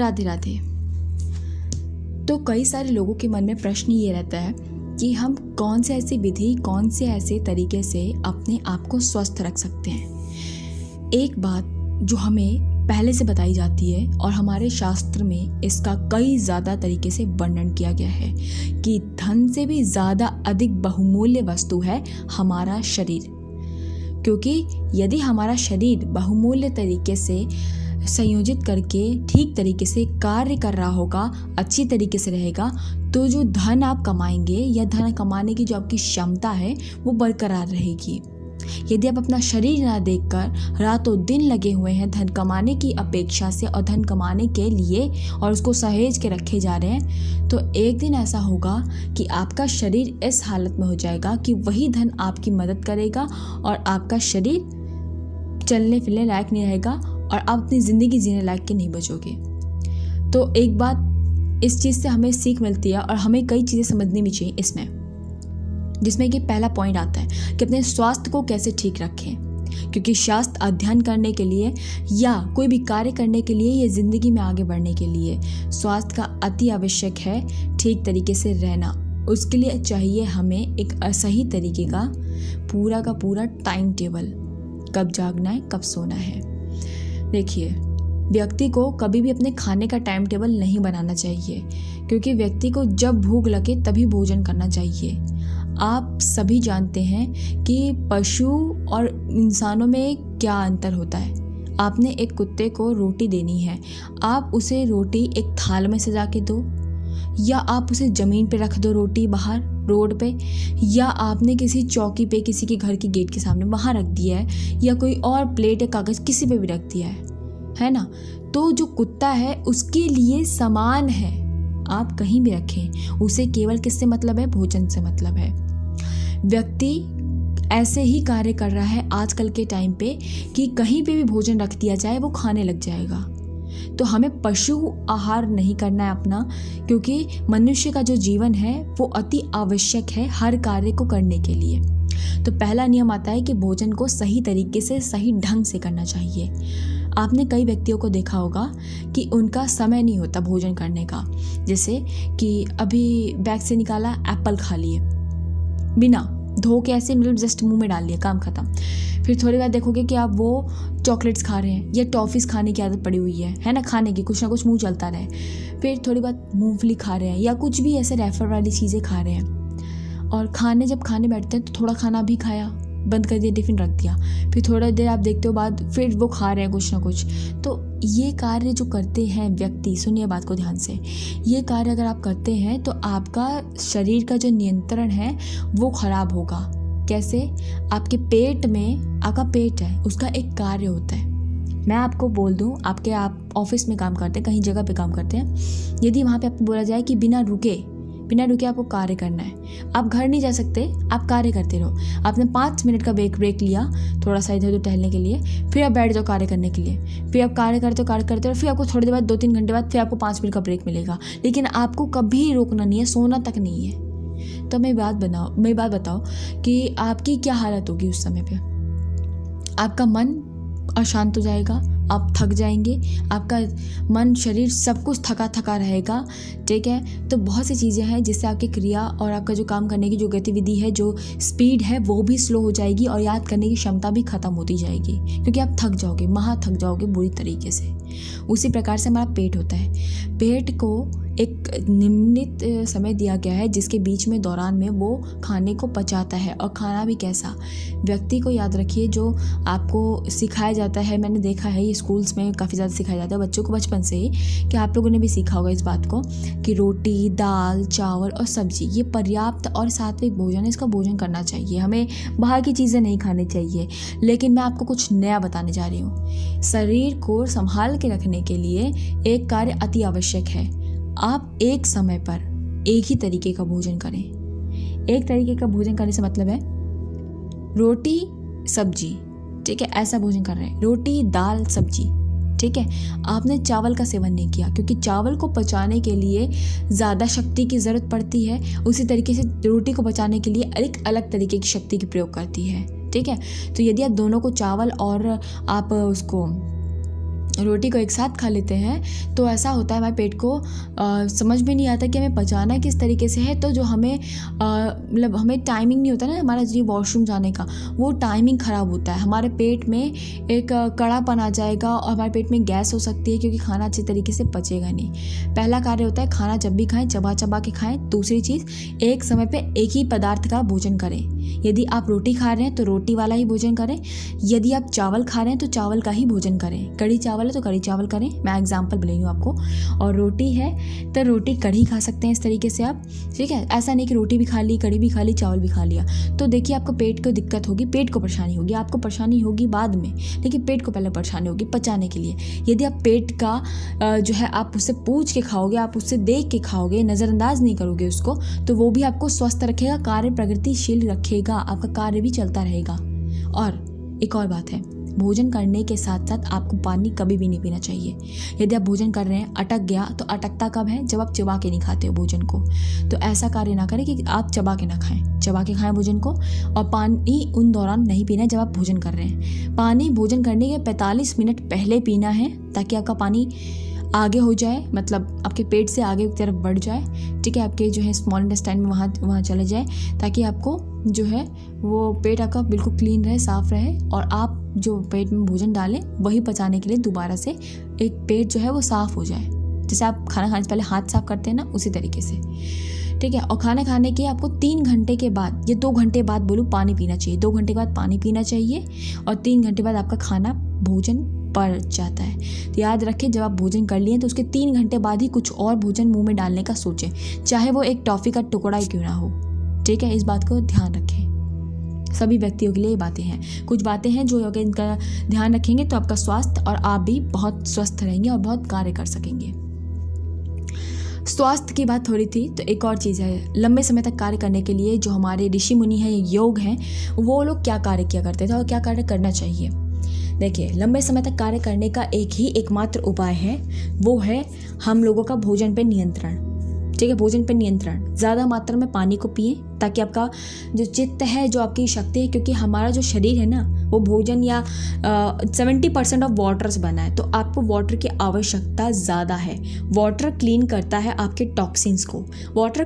राधे राधे। तो कई सारे लोगों के मन में प्रश्न ये रहता है कि हम कौन से ऐसी विधि, कौन से ऐसे तरीके से अपने आप को स्वस्थ रख सकते हैं। एक बात जो हमें पहले से बताई जाती है और हमारे शास्त्र में इसका कई ज़्यादा तरीके से वर्णन किया गया है कि धन से भी ज़्यादा अधिक बहुमूल्य वस्तु है हमारा शरीर। क्योंकि यदि हमारा शरीर बहुमूल्य तरीके से संयोजित करके ठीक तरीके से कार्य कर रहा होगा, अच्छी तरीके से रहेगा, तो जो धन आप कमाएंगे या धन कमाने की जो आपकी क्षमता है वो बरकरार रहेगी। यदि आप अपना शरीर ना देखकर रातों दिन लगे हुए हैं धन कमाने की अपेक्षा से और धन कमाने के लिए और उसको सहेज के रखे जा रहे हैं, तो एक दिन ऐसा होगा कि आपका शरीर इस हालत में हो जाएगा कि वही धन आपकी मदद करेगा और आपका शरीर चलने फिरने लायक नहीं रहेगा और आप अपनी ज़िंदगी जीने लायक के नहीं बचोगे। तो एक बात इस चीज़ से हमें सीख मिलती है और हमें कई चीज़ें समझनी भी चाहिए इसमें, जिसमें कि पहला पॉइंट आता है कि अपने स्वास्थ्य को कैसे ठीक रखें। क्योंकि शास्त्र अध्ययन करने के लिए या कोई भी कार्य करने के लिए या ज़िंदगी में आगे बढ़ने के लिए स्वास्थ्य का अति आवश्यक है ठीक तरीके से रहना। उसके लिए चाहिए हमें एक सही तरीके का पूरा टाइम टेबल, कब जागना है, कब सोना है। देखिए, व्यक्ति को कभी भी अपने खाने का टाइम टेबल नहीं बनाना चाहिए, क्योंकि व्यक्ति को जब भूख लगे तभी भोजन करना चाहिए। आप सभी जानते हैं कि पशु और इंसानों में क्या अंतर होता है। आपने एक कुत्ते को रोटी देनी है, आप उसे रोटी एक थाल में सजा के दो, या आप उसे ज़मीन पे रख दो रोटी बाहर रोड पे, या आपने किसी चौकी पे किसी के घर के गेट के सामने वहाँ रख दिया है, या कोई और प्लेट या कागज़ किसी पे भी रख दिया है ना। तो जो कुत्ता है उसके लिए समान है, आप कहीं भी रखें, उसे केवल किससे मतलब है, भोजन से मतलब है। व्यक्ति ऐसे ही कार्य कर रहा है आजकल के टाइम पे कि कहीं पे भी भोजन रख दिया जाए वो खाने लग जाएगा। तो हमें पशु आहार नहीं करना है अपना, क्योंकि मनुष्य का जो जीवन है वो अति आवश्यक है हर कार्य को करने के लिए। तो पहला नियम आता है कि भोजन को सही तरीके से, सही ढंग से करना चाहिए। आपने कई व्यक्तियों को देखा होगा कि उनका समय नहीं होता भोजन करने का। जैसे कि अभी बैग से निकाला, एप्पल खा लिए बिना धो के, ऐसे मतलब जस्ट मुंह में डाल लिया, काम खत्म। फिर थोड़ी बार देखोगे कि आप वो चॉकलेट्स खा रहे हैं या टॉफ़ीज़ खाने की आदत पड़ी हुई है ना, खाने की कुछ ना कुछ मुंह चलता रहे। फिर थोड़ी बार मूंगफली खा रहे हैं या कुछ भी ऐसे रेफर वाली चीज़ें खा रहे हैं। और जब खाने बैठते हैं तो थोड़ा खाना भी खाया, बंद कर दिया, टिफ़िन रख दिया। फिर थोड़ा देर आप देखते हो बाद फिर वो खा रहे हैं कुछ ना कुछ। तो ये कार्य जो करते हैं व्यक्ति, सुनिए बात को ध्यान से, ये कार्य अगर आप करते हैं तो आपका शरीर का जो नियंत्रण है वो ख़राब होगा। कैसे? आपके पेट में, आपका पेट है उसका एक कार्य होता है। मैं आपको बोल दूं, आप ऑफिस में काम करते हैं, कहीं जगह पे काम करते हैं, यदि वहाँ पे आपको बोला जाए कि बिना रुके आपको कार्य करना है, आप घर नहीं जा सकते, आप कार्य करते रहो। आपने 5 मिनट का ब्रेक लिया थोड़ा सा इधर उधर टहलने के लिए, फिर आप बैठ जाओ कार्य करने के लिए, फिर आप कार्य करते हो, फिर आपको थोड़ी देर बाद 2-3 घंटे बाद फिर आपको 5 मिनट का ब्रेक मिलेगा, लेकिन आपको कभी रोकना नहीं है, सोना तक नहीं है। तो मैं बात बताओ कि आपकी क्या हालत होगी उस समय पे। आपका मन अशांत हो जाएगा, आप थक जाएंगे, आपका मन, शरीर सब कुछ थका थका रहेगा। ठीक है, तो बहुत सी चीज़ें हैं जिससे आपकी क्रिया और आपका जो काम करने की जो गतिविधि है, जो स्पीड है, वो भी स्लो हो जाएगी और याद करने की क्षमता भी खत्म होती जाएगी, क्योंकि आप थक जाओगे, थक जाओगे बुरी तरीके से। उसी प्रकार से हमारा पेट होता है। पेट को एक निम्नित समय दिया गया है जिसके बीच में दौरान में वो खाने को पचाता है। और खाना भी कैसा, व्यक्ति को याद रखिए, जो आपको सिखाया जाता है, मैंने देखा है ये स्कूल्स में काफ़ी ज़्यादा सिखाया जाता है बच्चों को बचपन से ही, कि आप लोगों ने भी सीखा होगा इस बात को कि रोटी, दाल, चावल और सब्जी ये पर्याप्त और सात्विक भोजन है, इसका भोजन करना चाहिए, हमें बाहर की चीज़ें नहीं खानी चाहिए। लेकिन मैं आपको कुछ नया बताने जा रही हूँ। शरीर को संभाल के रखने के लिए एक कार्य अति आवश्यक है। आप एक समय पर एक ही तरीके का भोजन करें। एक तरीके का भोजन करने से मतलब है रोटी सब्जी, ठीक है, ऐसा भोजन कर रहे हैं, रोटी दाल सब्जी, ठीक है। आपने चावल का सेवन नहीं किया, क्योंकि चावल को पचाने के लिए ज़्यादा शक्ति की ज़रूरत पड़ती है। उसी तरीके से रोटी को पचाने के लिए एक अलग तरीके की शक्ति की प्रयोग करती है, ठीक है। तो यदि आप दोनों को, चावल और आप उसको रोटी को एक साथ खा लेते हैं तो ऐसा होता है हमारे पेट को समझ में नहीं आता कि हमें पचाना किस तरीके से है। तो जो हमें मतलब हमें टाइमिंग नहीं होता ना हमारा ये वॉशरूम जाने का, वो टाइमिंग ख़राब होता है। हमारे पेट में एक कड़ापन आ जाएगा और हमारे पेट में गैस हो सकती है क्योंकि खाना अच्छे तरीके से पचेगा नहीं। पहला कार्य होता है खाना जब भी खाएं चबा चबा के खाएं। दूसरी चीज़, एक समय पर एक ही पदार्थ का भोजन करें। यदि आप रोटी खा रहे हैं तो रोटी वाला ही भोजन करें। यदि आप चावल खा रहे हैं तो चावल का ही भोजन करें। कढ़ी चावल है तो कढ़ी चावल करें, मैं एग्जांपल ले रही हूँ आपको। और रोटी है तो रोटी कढ़ी खा सकते हैं इस तरीके से आप, ठीक है। ऐसा नहीं कि रोटी भी खा ली, कढ़ी भी खा ली, चावल भी खा लिया। तो देखिए आपको पेट को दिक्कत होगी, पेट को परेशानी होगी। आपको परेशानी होगी बाद में, लेकिन पेट को पहले परेशानी होगी पचाने के लिए। यदि आप पेट का जो है आप उससे पूछ के खाओगे, आप उससे देख के खाओगे, नज़रअंदाज नहीं करोगे उसको, तो वो भी आपको स्वस्थ रखेगा, कार्य प्रगतिशील रखेगा, आपका कार्य भी चलता रहेगा। और एक और बात है, भोजन करने के साथ साथ आपको पानी कभी भी नहीं पीना चाहिए। यदि आप भोजन कर रहे हैं, अटक गया, तो अटकता कब है? जब आप चबा के नहीं खाते हो भोजन को। तो ऐसा कार्य ना करें कि आप चबा के ना खाएं, चबा के खाएं भोजन को। और पानी उन दौरान नहीं पीना जब आप भोजन कर रहे हैं। पानी भोजन करने के 45 मिनट पहले पीना है ताकि आपका पानी आगे हो जाए, मतलब आपके पेट से आगे की तरफ बढ़ जाए, ठीक है, आपके जो है स्मॉल इंटेस्टाइन में वहाँ चले जाए, ताकि आपको जो है वो पेट आपका बिल्कुल क्लीन रहे, साफ़ रहे। और आप जो पेट में भोजन डालें वही पचाने के लिए दोबारा से एक पेट जो है वो साफ़ हो जाए। जैसे आप खाना खाने से पहले हाथ साफ़ करते हैं ना, उसी तरीके से, ठीक है। और खाना खाने के आपको 3 घंटे के बाद या 2 घंटे बाद बोलूँ पानी पीना चाहिए। 2 घंटे के बाद पानी पीना चाहिए और 3 घंटे बाद आपका खाना भोजन पड़ जाता है। तो याद रखें, जब आप भोजन कर लिए तो उसके 3 घंटे बाद ही कुछ और भोजन मुंह में डालने का सोचें, चाहे वो एक टॉफ़ी का टुकड़ा ही क्यों ना हो, ठीक है। इस बात को ध्यान रखें। सभी व्यक्तियों के लिए ये बातें हैं। कुछ बातें हैं जो अगर इनका ध्यान रखेंगे तो आपका स्वास्थ्य और आप भी बहुत स्वस्थ रहेंगे और बहुत कार्य कर सकेंगे। स्वास्थ्य की बात हो रही थी, तो एक और चीज़ है, लंबे समय तक कार्य करने के लिए जो हमारे ऋषि मुनि हैं, योग हैं, वो लोग क्या कार्य किया करते थे और क्या कार्य करना चाहिए। देखिए, लंबे समय तक कार्य करने का एकमात्र उपाय है, वो है हम लोगों का भोजन पे नियंत्रण, ठीक है। भोजन पे नियंत्रण, ज़्यादा मात्रा में पानी को पिए ताकि आपका जो चित्त है, जो आपकी शक्ति है, क्योंकि हमारा जो शरीर है ना वो भोजन या 70% ऑफ वाटर से बना है, तो आपको वाटर की आवश्यकता ज़्यादा है। वाटर क्लीन करता है आपके टॉक्सिन्स को, वाटर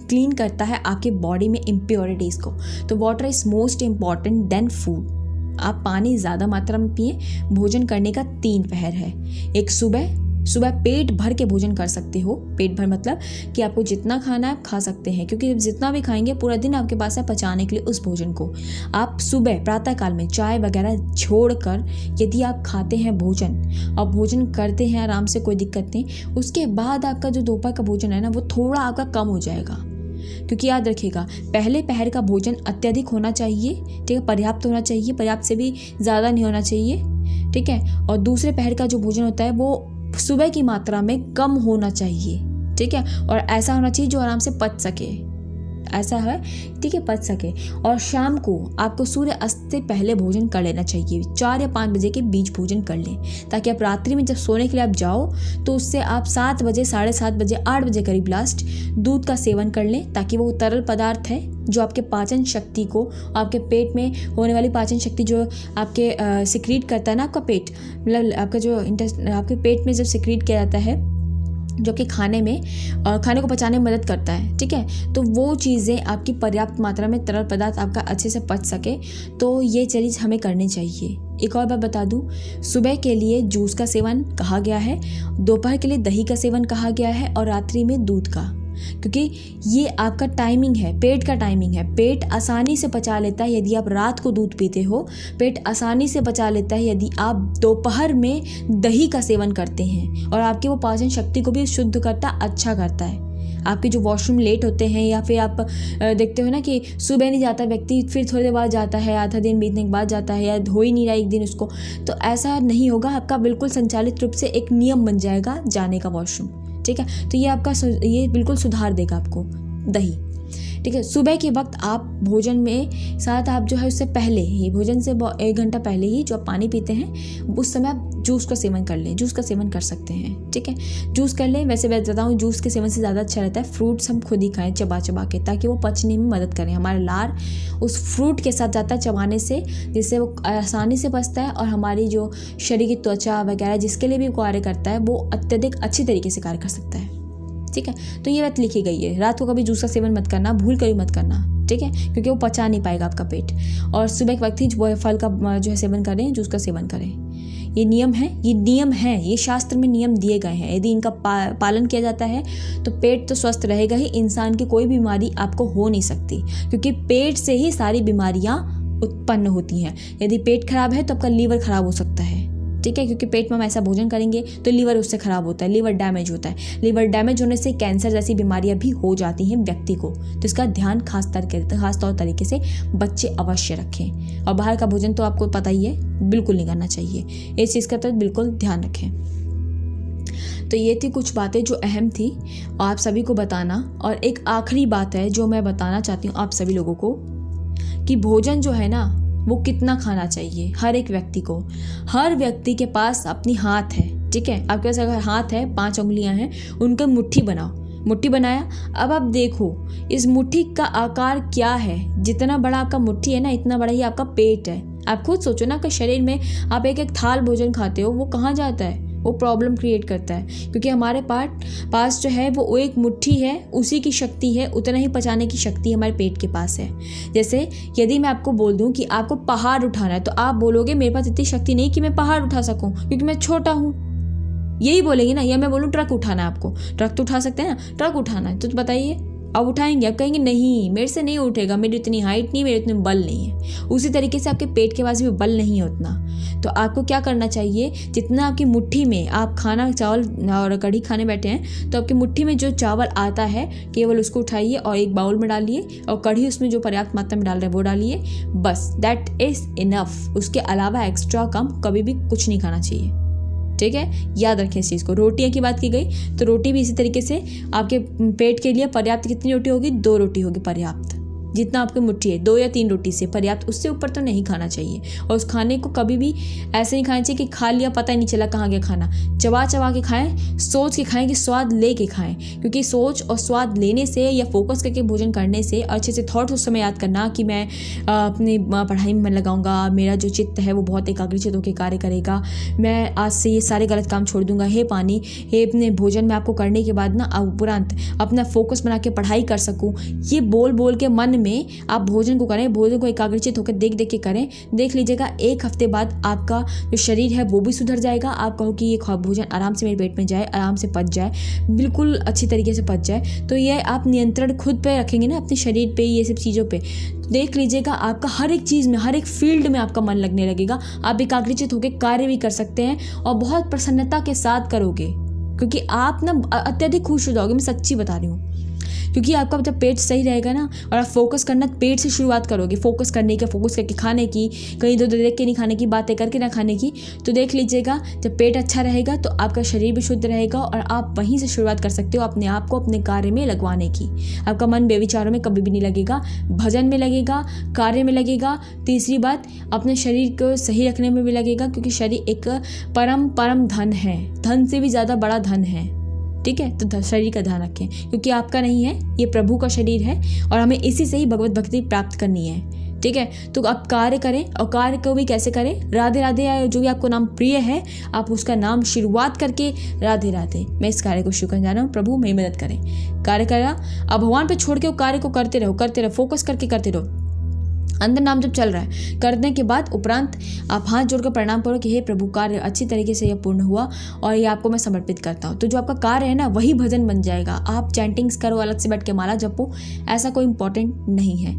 क्लीन करता है आपके बॉडी में इम्प्योरिटीज़ को। तो water is most important than food. आप पानी ज़्यादा मात्रा में पिए। भोजन करने का 3 पहर है। एक सुबह पेट भर के भोजन कर सकते हो। पेट भर मतलब कि आपको जितना खाना है आप खा सकते हैं, क्योंकि जितना भी खाएंगे पूरा दिन आपके पास है पचाने के लिए उस भोजन को। आप सुबह प्रातःकाल में चाय वगैरह छोड़कर यदि आप खाते हैं भोजन और भोजन करते हैं आराम से, कोई दिक्कत नहीं, उसके बाद आपका जो दोपहर का भोजन है ना वो थोड़ा आपका कम हो जाएगा। क्योंकि याद रखिएगा, पहले पहर का भोजन अत्यधिक होना चाहिए, ठीक है, पर्याप्त होना चाहिए, पर्याप्त से भी ज़्यादा नहीं होना चाहिए, ठीक है। और दूसरे पहर का जो भोजन होता है वो सुबह की मात्रा में कम होना चाहिए, ठीक है। और ऐसा होना चाहिए जो आराम से पच सके, ऐसा है, ठीक है, पच सके। और शाम को आपको सूर्य अस्त से पहले भोजन कर लेना चाहिए। 4 या 5 बजे के बीच भोजन कर लें, ताकि आप रात्रि में जब सोने के लिए आप जाओ तो उससे आप 7 बजे, 7:30 बजे, 8 बजे करीब लास्ट दूध का सेवन कर लें, ताकि वो तरल पदार्थ है जो आपके पाचन शक्ति को, आपके पेट में होने वाली पाचन शक्ति जो आपके सिक्रीट करता है ना, आपका पेट, मतलब आपका जो आपके पेट में जब सिक्रीट किया जाता है, जो कि खाने को पचाने में मदद करता है, ठीक है। तो वो चीज़ें आपकी पर्याप्त मात्रा में तरल पदार्थ आपका अच्छे से पच सके, तो ये चीज़ हमें करनी चाहिए। एक और बात बता दूं, सुबह के लिए जूस का सेवन कहा गया है, दोपहर के लिए दही का सेवन कहा गया है और रात्रि में दूध का, क्योंकि ये आपका टाइमिंग है, पेट का टाइमिंग है। पेट आसानी से पचा लेता है यदि आप रात को दूध पीते हो, पेट आसानी से पचा लेता है यदि आप दोपहर में दही का सेवन करते हैं, और आपकी वो पाचन शक्ति को भी शुद्ध करता, अच्छा करता है। आपके जो वॉशरूम लेट होते हैं, या फिर आप देखते हो ना कि सुबह नहीं जाता व्यक्ति, फिर थोड़ी देर बाद जाता है, आधा दिन बीतने के बाद जाता है, या धो ही नहीं रहा एक दिन उसको, तो ऐसा नहीं होगा। आपका बिल्कुल संचालित रूप से एक नियम बन जाएगा जाने का वॉशरूम, ठीक है। तो ये आपका ये बिल्कुल सुधार देगा आपको दही। ठीक है। सुबह के वक्त आप भोजन में साथ आप जो है उससे पहले ही, भोजन से 1 घंटा पहले ही जो आप पानी पीते हैं उस समय आप जूस का सेवन कर लें, जूस का सेवन कर सकते हैं, ठीक है। जूस कर लें। वैसे मैं बताऊँ जूस के सेवन से ज़्यादा अच्छा रहता है फ्रूट्स हम खुद ही खाएं चबा चबा के, ताकि वो पचने में मदद करें। हमारा लार उस फ्रूट के साथ जाता है चबाने से, जिससे वो आसानी से पचता है और हमारी जो शरीर की त्वचा वगैरह जिसके लिए भी कार्य करता है वो अत्यधिक अच्छी तरीके से कार्य कर सकता है, ठीक है। तो ये बात लिखी गई है। रात को कभी जूस का सेवन मत करना, भूल कर भी मत करना, ठीक है, क्योंकि वो पचा नहीं पाएगा आपका पेट। और सुबह के वक्त ही जो है फल का जो है सेवन करें, जूस का सेवन करें। ये नियम है, ये शास्त्र में नियम दिए गए हैं। यदि इनका पालन किया जाता है तो पेट तो स्वस्थ रहेगा ही, इंसान की कोई बीमारी आपको हो नहीं सकती, क्योंकि पेट से ही सारी बीमारियां उत्पन्न होती हैं। यदि पेट खराब है तो आपका लीवर खराब हो सकता है, ठीक है, क्योंकि पेट में हम ऐसा भोजन करेंगे तो लीवर उससे खराब होता है, लीवर डैमेज होता है। लीवर डैमेज होने से कैंसर जैसी बीमारियां भी हो जाती हैं व्यक्ति को। तो इसका ध्यान खास तौर तरीके से बच्चे अवश्य रखें। और बाहर का भोजन तो आपको पता ही है, बिल्कुल नहीं करना चाहिए। इस चीज़ का तो बिल्कुल ध्यान रखें। तो ये थी कुछ बातें जो अहम थी आप सभी को बताना। और एक आखिरी बात है जो मैं बताना चाहती हूँ आप सभी लोगों को, कि भोजन जो है ना वो कितना खाना चाहिए हर एक व्यक्ति को। हर व्यक्ति के पास अपनी हाथ है, ठीक है। आपके पास अगर हाथ है, 5 उंगलियां हैं, उनका मुट्ठी बनाओ। मुट्ठी बनाया, अब आप देखो इस मुट्ठी का आकार क्या है। जितना बड़ा आपका मुट्ठी है ना, इतना बड़ा ही आपका पेट है। आप खुद सोचो ना कि शरीर में आप एक एक थाल भोजन खाते हो, वो कहाँ जाता है, वो प्रॉब्लम क्रिएट करता है। क्योंकि हमारे पास जो है वो एक मुट्ठी है, उसी की शक्ति है, उतना ही पचाने की शक्ति हमारे पेट के पास है। जैसे यदि मैं आपको बोल दूं कि आपको पहाड़ उठाना है, तो आप बोलोगे मेरे पास इतनी शक्ति नहीं कि मैं पहाड़ उठा सकूं, क्योंकि मैं छोटा हूं, यही बोलेंगे ना। या मैं बोलूँ ट्रक उठाना है, आपको ट्रक तो उठा सकते हैं ना, ट्रक उठाना है तो बताइए अब उठाएंगे? अब कहेंगे नहीं मेरे से नहीं उठेगा, मेरी इतनी हाइट नहीं, मेरे इतने बल नहीं है। उसी तरीके से आपके पेट के पास भी बल नहीं है उतना। तो आपको क्या करना चाहिए, जितना आपकी मुट्ठी में आप खाना चावल और कढ़ी खाने बैठे हैं, तो आपकी मुट्ठी में जो चावल आता है केवल उसको उठाइए और एक बाउल में डालिए, और कढ़ी उसमें जो पर्याप्त मात्रा में डाल रहे हैं वो डालिए, बस दैट इज़ इनफ। उसके अलावा एक्स्ट्रा कम कभी भी कुछ नहीं खाना चाहिए, ठीक है। याद रखें इस चीज़ को। रोटियां की बात की गई तो रोटी भी इसी तरीके से आपके पेट के लिए पर्याप्त कितनी रोटी होगी, 2 रोटी होगी पर्याप्त। जितना आपकी मुट्ठी है 2 या 3 रोटी से पर्याप्त, उससे ऊपर तो नहीं खाना चाहिए। और उस खाने को कभी भी ऐसे नहीं खाना चाहिए कि खा लिया पता ही नहीं चला कहाँ गया खाना। चबा चबा के खाएं, सोच के खाएं, कि स्वाद ले के खाएं। क्योंकि सोच और स्वाद लेने से या फोकस करके भोजन करने से, अच्छे से थॉट्स उस समय याद करना कि मैं अपनी पढ़ाई में मन लगाऊंगा, मेरा जो चित्त है वो बहुत एकाग्रचित होकर कार्य करेगा, मैं आज से ये सारे गलत काम छोड़ दूंगा, हे पानी हे अपने भोजन में आपको करने के बाद ना उपरांत अपना फोकस बना के पढ़ाई कर सकूँ, ये बोल बोल के मन में आप भोजन को करें। भोजन को एकाग्रचित होकर देख देख के करें। देख लीजिएगा 1 हफ्ते बाद आपका जो शरीर है वो भी सुधर जाएगा। आप कहो कि ये भोजन आराम से मेरे पेट में जाए, आराम से पच जाए, बिल्कुल अच्छी तरीके से पच जाए। तो ये आप नियंत्रण खुद पे रखेंगे ना, अपने शरीर पे, ये सब चीज़ों पे, देख लीजिएगा आपका हर एक चीज़ में, हर एक फील्ड में आपका मन लगने लगेगा। आप एकाग्रचित होकर कार्य भी कर सकते हैं और बहुत प्रसन्नता के साथ करोगे, क्योंकि आप ना अत्यधिक खुश हो जाओगे। मैं सच्ची बता रही हूँ, क्योंकि आपका जब पेट सही रहेगा ना, और आप फोकस करना पेट से शुरुआत करोगे, फोकस करने की, फोकस करके खाने की, कहीं इधर देख के नहीं खाने की, बातें करके ना खाने की। तो देख लीजिएगा जब पेट अच्छा रहेगा तो आपका शरीर भी शुद्ध रहेगा, और आप वहीं से शुरुआत कर सकते हो अपने आप को अपने कार्य में लगवाने की। आपका मन बेविचारों में कभी भी नहीं लगेगा, भजन में लगेगा, कार्य में लगेगा। तीसरी बात, अपने शरीर को सही रखने में भी लगेगा, क्योंकि शरीर एक परम धन है, धन से भी ज़्यादा बड़ा धन है, ठीक है। तो शरीर का ध्यान रखें, क्योंकि आपका नहीं है, ये प्रभु का शरीर है, और हमें इसी से ही भगवत भक्ति प्राप्त करनी है, ठीक है। तो आप कार्य करें, और कार्य को भी कैसे करें, राधे राधे, या जो भी आपको नाम प्रिय है आप उसका नाम शुरुआत करके राधे राधे, मैं इस कार्य को शुरू करने जा रहा हूँ, प्रभु मेरी मदद करें। कार्य करा, अब भगवान पे छोड़ के वो कार्य को करते रहो, फोकस करके करते रहो। अंदर नाम जब चल रहा है, करने के बाद उपरांत आप हाथ जोड़कर प्रणाम करो कि हे प्रभु, कार्य अच्छी तरीके से यह पूर्ण हुआ और ये आपको मैं समर्पित करता हूँ। तो जो आपका कार्य है ना वही भजन बन जाएगा। आप चैंटिंग्स करो, अलग से बैठ के माला जपो, ऐसा कोई इंपॉर्टेंट नहीं है।